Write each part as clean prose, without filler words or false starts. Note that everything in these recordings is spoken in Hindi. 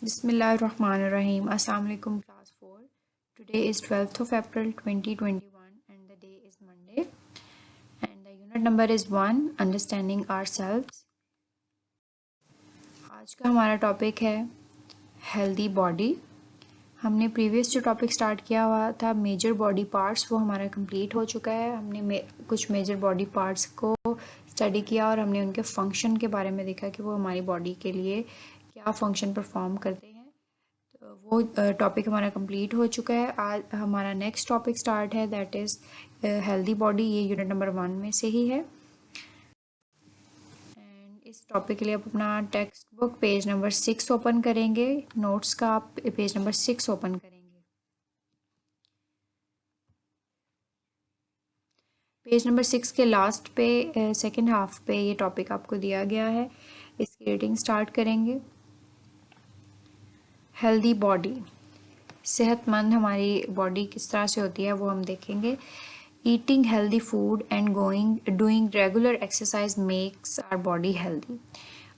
Bismillahirrahmanirrahim. Assalamu alaikum class 4. Today is 12th of April 2021 and the day is Monday and the unit number is 1 Understanding Ourselves. आज का हमारा टॉपिक है हेल्दी बॉडी। हमने प्रीवियस जो टॉपिक स्टार्ट किया हुआ था मेजर बॉडी पार्ट्स वो हमारा कंप्लीट हो चुका है। हमने कुछ मेजर बॉडी पार्ट्स को स्टडी किया और हमने उनके फंक्शन के बारे में देखा कि वो हमारी बॉडी के लिए क्या फंक्शन परफॉर्म करते हैं। तो वो टॉपिक हमारा कंप्लीट हो चुका है। आज हमारा नेक्स्ट टॉपिक स्टार्ट है दैट इज़ हेल्दी बॉडी। ये यूनिट नंबर 1 में से ही है। एंड इस टॉपिक के लिए आप अपना text book page number 6 open करेंगे। नोट्स का आप पेज नंबर 6 ओपन करेंगे। पेज नंबर 6 के लास्ट पे सेकंड हाफ पे ये टॉपिक आपको दिया गया है। इसकी रीडिंग स्टार्ट करेंगे। हेल्दी बॉडी, सेहतमंद हमारी बॉडी किस तरह से होती है वो हम देखेंगे। Eating healthy food and doing regular exercise makes our body healthy.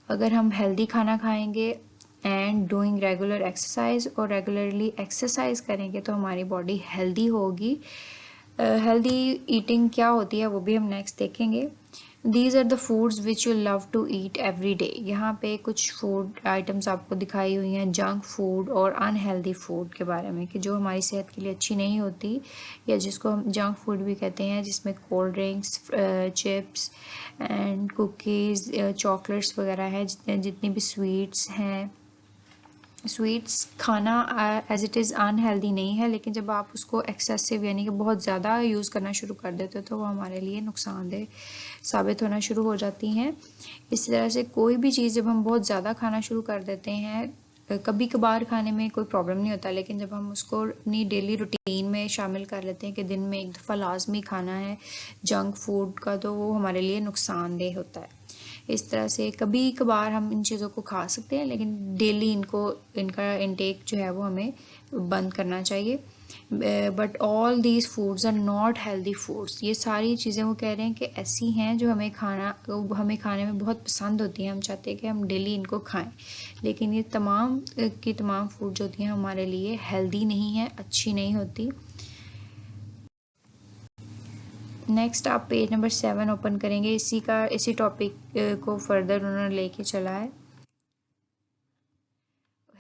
अगर हम हेल्दी खाना खाएंगे एंड डूइंग रेगुलर एक्सरसाइज और रेगुलरली एक्सरसाइज करेंगे तो हमारी बॉडी हेल्दी होगी। हेल्दी ईटिंग क्या होती है वो भी हम नेक्स्ट देखेंगे। These are the foods which you love to eat every day. यहाँ पे कुछ फूड आइटम्स आपको दिखाई हुई हैं जंक फूड और अनहेल्दी फूड के बारे में कि जो हमारी सेहत के लिए अच्छी नहीं होती या जिसको हम जंक फूड भी कहते हैं, जिसमें cold drinks, chips and cookies, chocolates वगैरह है, जितनी भी स्वीट्स हैं। स्वीट्स खाना एज इट इज़ अनहेल्दी नहीं है, लेकिन जब आप उसको एक्सेसिव यानी कि बहुत ज़्यादा यूज़ करना शुरू कर देते हो तो वो हमारे लिए नुकसानदेह साबित होना शुरू हो जाती हैं। इस तरह से कोई भी चीज़ जब हम बहुत ज़्यादा खाना शुरू कर देते हैं, कभी कभार खाने में कोई प्रॉब्लम नहीं होता, लेकिन जब हम उसको अपनी डेली रूटीन में शामिल कर लेते हैं कि दिन में एक दफ़ा लाजमी खाना है जंक फूड का, तो वो हमारे लिए नुकसानदेह होता है। इस तरह से कभी कभार हम इन चीज़ों को खा सकते हैं, लेकिन डेली इनका इंटेक जो है वो हमें बंद करना चाहिए। But all these foods are not healthy foods. ये सारी चीज़ें वो कह रहे हैं कि ऐसी हैं जो हमें खाने में बहुत पसंद होती हैं, हम चाहते हैं कि हम डेली इनको खाएं, लेकिन ये तमाम की तमाम फूड जो होती हैं हमारे लिए हेल्दी नहीं है, अच्छी नहीं होती। नेक्स्ट आप पेज नंबर 7 ओपन करेंगे। इसी टॉपिक को फर्दर उन्होंने लेके चला है।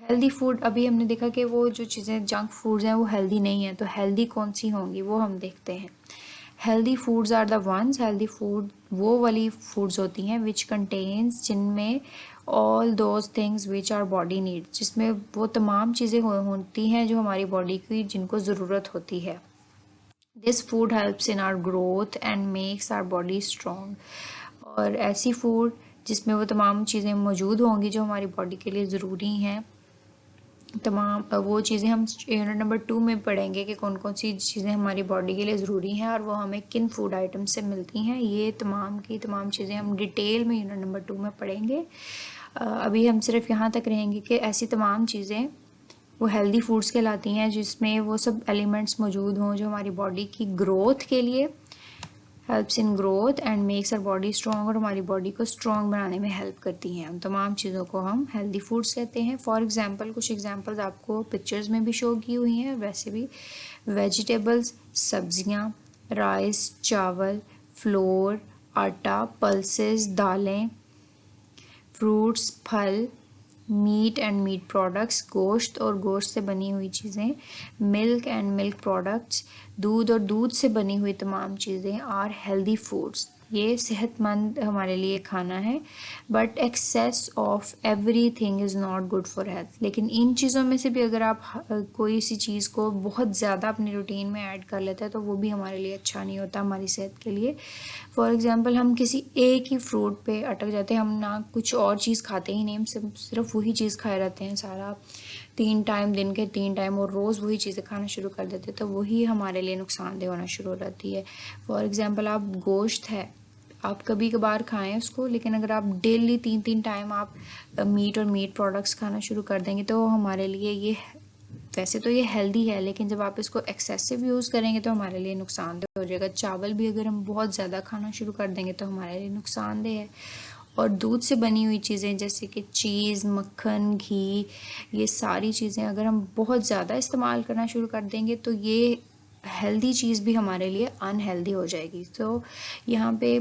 हेल्दी फूड, अभी हमने देखा कि वो जो चीज़ें जंक फूड्स हैं वो हेल्दी नहीं है, तो हेल्दी कौन सी होंगी वो हम देखते हैं। Healthy foods are the ones, healthy food वो वाली फूड्स होती हैं विच कंटेन्स, जिनमें all those things which are body need, जिसमें वो तमाम चीज़ें होती हैं जो हमारी बॉडी की जिनको ज़रूरत होती है। This food helps in our growth and makes our body strong. और ऐसी फूड जिसमें वो तमाम चीज़ें मौजूद होंगी जो हमारी बॉडी के लिए ज़रूरी हैं, तमाम वो चीज़ें हम यूनिट नंबर 2 में पढ़ेंगे कि कौन कौन सी चीज़ें हमारी बॉडी के लिए ज़रूरी हैं और वो हमें किन फूड आइटम से मिलती हैं। ये तमाम की तमाम चीज़ें हम डिटेल में यूनिट नंबर 2 में पढ़ेंगे। अभी हम सिर्फ यहाँ तक रहेंगे कि ऐसी तमाम चीज़ें वो हेल्दी फूड्स कहलाती हैं जिसमें वो सब एलिमेंट्स मौजूद हों जो हमारी बॉडी की ग्रोथ के लिए helps in growth and makes our body strong, और हमारी बॉडी को स्ट्रॉन्ग बनाने में हेल्प करती हैं। उन तमाम चीज़ों को हम हेल्दी फूड्स कहते हैं। फॉर एग्जांपल कुछ एग्जांपल्स आपको पिक्चर्स में भी शो की हुई हैं, वैसे भी वेजिटेबल्स, सब्जियां, राइस, चावल, फ्लोर, आटा, पल्सेस, दालें, फ्रूट्स, फल, मीट एंड मीट प्रोडक्ट्स, गोश्त और गोश्त से बनी हुई चीज़ें, मिल्क एंड मिल्क प्रोडक्ट्स, दूध और दूध से बनी हुई तमाम चीज़ें आर हेल्दी फूड्स। ये सेहतमंद हमारे लिए खाना है। But excess of every thing is not good for health. लेकिन इन चीज़ों में से भी अगर आप कोई सी चीज़ को बहुत ज़्यादा अपनी रूटीन में ऐड कर लेते हैं तो वो भी हमारे लिए अच्छा नहीं होता हमारी सेहत के लिए। फॉर एग्ज़ाम्पल हम किसी एक ही फ्रूट पे अटक जाते हैं, हम ना कुछ और चीज़ खाते ही नहीं, हम सिर्फ वही चीज़ खाए रहते हैं सारा 3 टाइम, दिन के 3 टाइम, और रोज़ वही चीज़ें खाना शुरू कर देते हैं, तो वही हमारे लिए नुकसानदेह होना शुरू हो जाती है। फॉर एग्ज़ाम्पल आप गोश्त है, आप कभी कभार खाएं उसको, लेकिन अगर आप डेली 3 टाइम आप मीट और मीट प्रोडक्ट्स खाना शुरू कर देंगे तो हमारे लिए ये वैसे तो ये हेल्दी है, लेकिन जब आप इसको एक्सेसिव यूज़ करेंगे तो हमारे लिए नुकसानदेह हो जाएगा। चावल भी अगर हम बहुत ज़्यादा खाना शुरू कर देंगे तो हमारे लिए नुकसानदेह है। और दूध से बनी हुई चीज़ें जैसे कि चीज़, मक्खन, घी, ये सारी चीज़ें अगर हम बहुत ज़्यादा इस्तेमाल करना शुरू कर देंगे तो ये हेल्दी चीज़ भी हमारे लिए अनहेल्दी हो जाएगी। तो यहाँ पे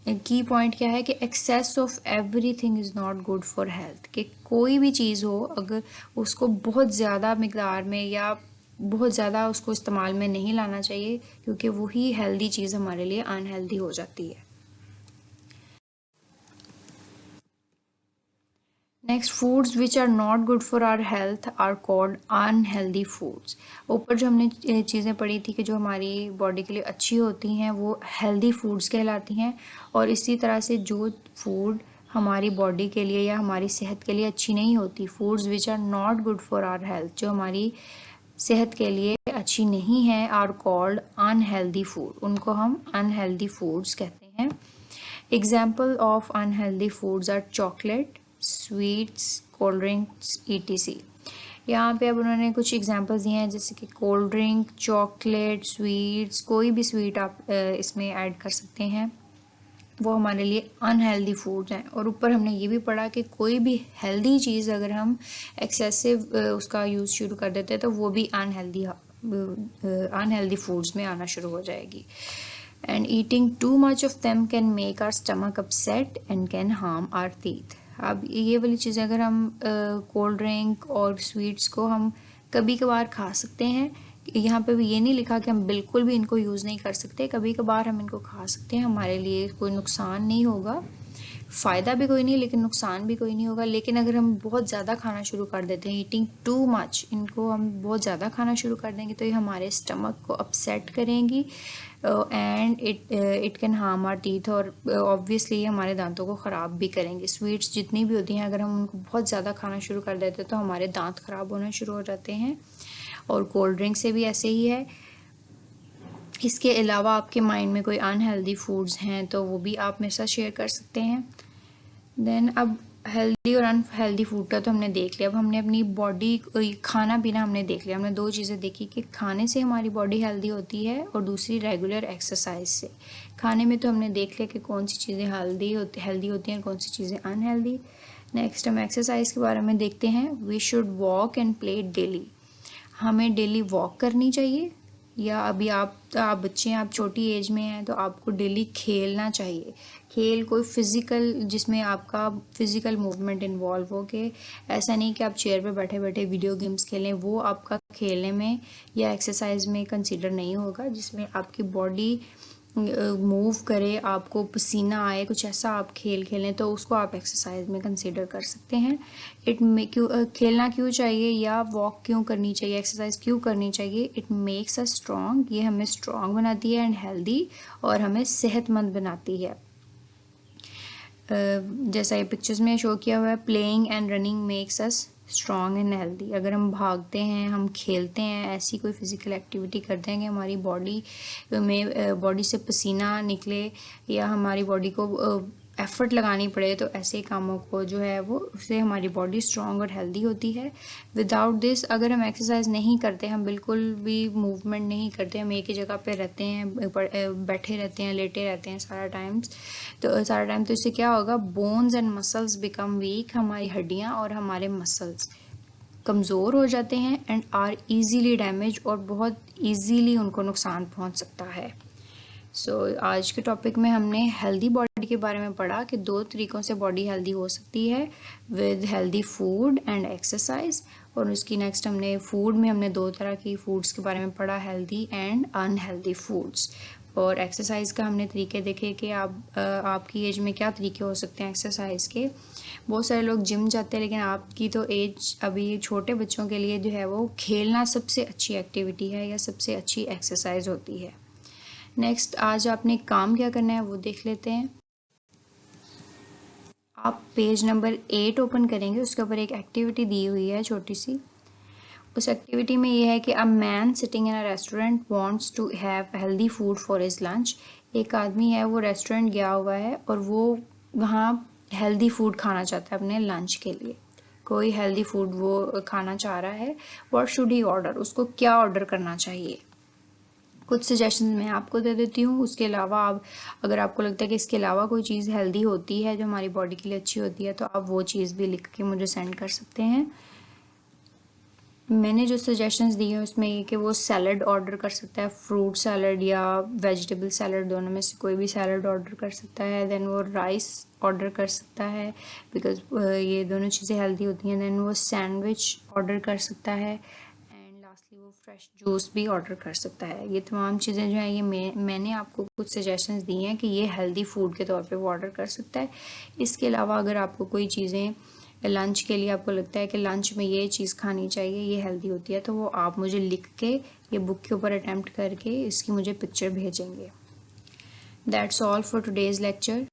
की पॉइंट क्या है कि excess of everything is not good for health, कि कोई भी चीज़ हो अगर उसको बहुत ज़्यादा मिकदार में या बहुत ज़्यादा उसको इस्तेमाल में नहीं लाना चाहिए, क्योंकि वही हेल्दी चीज़ हमारे लिए अनहेल्दी हो जाती है। Next, foods which are not good for our health are called unhealthy foods. ऊपर जो हमने चीज़ें पढ़ी थी कि जो हमारी बॉडी के लिए अच्छी होती हैं वो हेल्दी फूड्स कहलाती हैं, और इसी तरह से जो फूड हमारी बॉडी के लिए या हमारी सेहत के लिए अच्छी नहीं होती, foods which are not good for our health, जो हमारी सेहत के लिए अच्छी नहीं है, आर कॉल्ड अनहेल्दी फूड, उनको हम अनहेल्दी फूड्स कहते हैं। Example of unhealthy foods are chocolate, sweets, cold drinks, ETC। यहाँ पे अब उन्होंने कुछ एग्जांपल्स दिए हैं जैसे कि कोल्ड ड्रिंक, चॉकलेट, स्वीट्स, कोई भी स्वीट आप इसमें ऐड कर सकते हैं, वो हमारे लिए अनहेल्दी फूड्स हैं। और ऊपर हमने ये भी पढ़ा कि कोई भी हेल्दी चीज़ अगर हम एक्सेसिव उसका यूज़ शुरू कर देते हैं तो वो भी अनहेल्दी फूड्स में आना शुरू हो जाएगी। And eating too much of them can make our stomach upset and can harm our teeth। अब ये वाली चीज़ें अगर हम कोल्ड ड्रिंक और स्वीट्स को हम कभी कभार खा सकते हैं, यहाँ पे भी ये नहीं लिखा कि हम बिल्कुल भी इनको यूज़ नहीं कर सकते, कभी कभार हम इनको खा सकते हैं, हमारे लिए कोई नुकसान नहीं होगा, फ़ायदा भी कोई नहीं लेकिन नुकसान भी कोई नहीं होगा। लेकिन अगर हम बहुत ज़्यादा खाना शुरू कर देते हैं, ईटिंग टू मच, इनको हम बहुत ज़्यादा खाना शुरू कर देंगे तो ये हमारे स्टमक को अपसेट करेंगी and it can harm our teeth, और ऑब्वियसली ये हमारे दांतों को ख़राब भी करेंगे। स्वीट्स जितनी भी होती हैं अगर हम उनको बहुत ज़्यादा खाना शुरू कर देते हैं तो हमारे दांत ख़राब होना शुरू हो जाते हैं, और कोल्ड ड्रिंक से भी ऐसे ही है। इसके अलावा आपके माइंड में कोई अनहेल्दी फूड्स हैं तो वो भी आप मेरे साथ शेयर कर सकते हैं। देन अब हेल्दी और अनहेल्दी फूड का तो हमने देख लिया, अब हमने अपनी बॉडी खाना पीना हमने देख लिया। हमने दो चीज़ें देखी कि खाने से हमारी बॉडी हेल्दी होती है और दूसरी रेगुलर एक्सरसाइज से। खाने में तो हमने देख लिया कि कौन सी चीज़ें हेल्दी होती हैं और कौन सी चीज़ें अनहेल्दी। नेक्स्ट हम एक्सरसाइज के बारे में देखते हैं। We should walk and play daily, हमें डेली वॉक करनी चाहिए, या अभी आप बच्चे हैं, आप छोटी एज में हैं तो आपको डेली खेलना चाहिए। खेल कोई फिज़िकल जिसमें आपका फिज़िकल मूवमेंट इन्वॉल्व हो, के ऐसा नहीं कि आप चेयर पे बैठे बैठे वीडियो गेम्स खेलें, वो आपका खेलने में या एक्सरसाइज में कंसीडर नहीं होगा। जिसमें आपकी बॉडी मूव करे, आपको पसीना आए, कुछ ऐसा आप खेल खेलें तो उसको आप एक्सरसाइज में कंसीडर कर सकते हैं। खेलना क्यों चाहिए या वॉक क्यों करनी चाहिए, एक्सरसाइज क्यों करनी चाहिए? इट मेक्स अस स्ट्रॉन्ग, ये हमें स्ट्रॉन्ग बनाती है एंड हेल्दी, और हमें सेहतमंद बनाती है। जैसा ये पिक्चर्स में शो किया हुआ है, playing and running makes us strong and healthy. अगर हम भागते हैं, हम खेलते हैं, ऐसी कोई फिज़िकल एक्टिविटी करते हैं कि हमारी बॉडी से पसीना निकले या हमारी बॉडी को एफ़र्ट लगानी पड़े, तो ऐसे कामों को जो है वो उससे हमारी बॉडी स्ट्रॉन्ग और हेल्दी होती है। विदाउट दिस अगर हम एक्सरसाइज नहीं करते, हम बिल्कुल भी मूवमेंट नहीं करते, हम एक ही जगह पे रहते हैं, बैठे रहते हैं, लेटे रहते हैं सारा टाइम, तो इससे क्या होगा? Bones and muscles become weak, हमारी हड्डियाँ और हमारे मसल्स कमज़ोर हो जाते हैं एंड आर ईजीली डैमेज, और बहुत ईजीली उनको नुकसान पहुंच सकता है। आज के टॉपिक में हमने हेल्दी बॉडी के बारे में पढ़ा कि दो तरीक़ों से बॉडी हेल्दी हो सकती है, with healthy food and exercise. और उसकी नेक्स्ट हमने फूड में हमने दो तरह की फूड्स के बारे में पढ़ा, हेल्दी एंड अनहेल्दी फूड्स। और एक्सरसाइज का हमने तरीके देखे कि आपकी एज में क्या तरीके हो सकते हैं एक्सरसाइज के। बहुत सारे लोग जिम जाते हैं, लेकिन आपकी तो एज अभी छोटे बच्चों के लिए जो है वो खेलना सबसे अच्छी एक्टिविटी है या सबसे अच्छी एक्सरसाइज होती है। नेक्स्ट आज आपने काम क्या करना है वो देख लेते हैं। आप पेज नंबर 8 ओपन करेंगे, उसके ऊपर एक एक्टिविटी दी हुई है छोटी सी। उस एक्टिविटी में ये है कि a man sitting in a restaurant wants to have healthy food for his lunch. एक आदमी है वो रेस्टोरेंट गया हुआ है और वो वहाँ हेल्दी फूड खाना चाहता है अपने लंच के लिए। कोई हेल्दी फूड वो खाना चाह रहा है। व्हाट शुड ही ऑर्डर, उसको क्या ऑर्डर करना चाहिए? कुछ सजेशन मैं आपको दे देती हूँ। उसके अलावा आप, अगर आपको लगता है कि इसके अलावा कोई चीज़ हेल्दी होती है जो हमारी बॉडी के लिए अच्छी होती है, तो आप वो चीज़ भी लिख के मुझे सेंड कर सकते हैं। मैंने जो सजेशंस दिए हैं उसमें ये कि वो सैलड ऑर्डर कर सकता है, फ्रूट सैलड या वेजिटेबल सैलड, दोनों में से कोई भी सैलड ऑर्डर कर सकता है। देन वो राइस ऑर्डर कर सकता है, बिकॉज ये दोनों चीज़ें हेल्दी होती हैं। देन वो सैंडविच ऑर्डर कर सकता है, एंड लास्टली वो फ्रेश जूस भी ऑर्डर कर सकता है। ये तमाम चीज़ें जो हैं ये मैंने आपको कुछ सजेशंस दी हैं कि ये हेल्दी फूड के तौर पे वो ऑर्डर कर सकता है। इसके अलावा अगर आपको कोई चीज़ें लंच के लिए आपको लगता है कि लंच में ये चीज़ खानी चाहिए, ये हेल्दी होती है, तो वो आप मुझे लिख के ये बुक के ऊपर अटेम्प्ट करके इसकी मुझे पिक्चर भेजेंगे। That's all for today's lecture.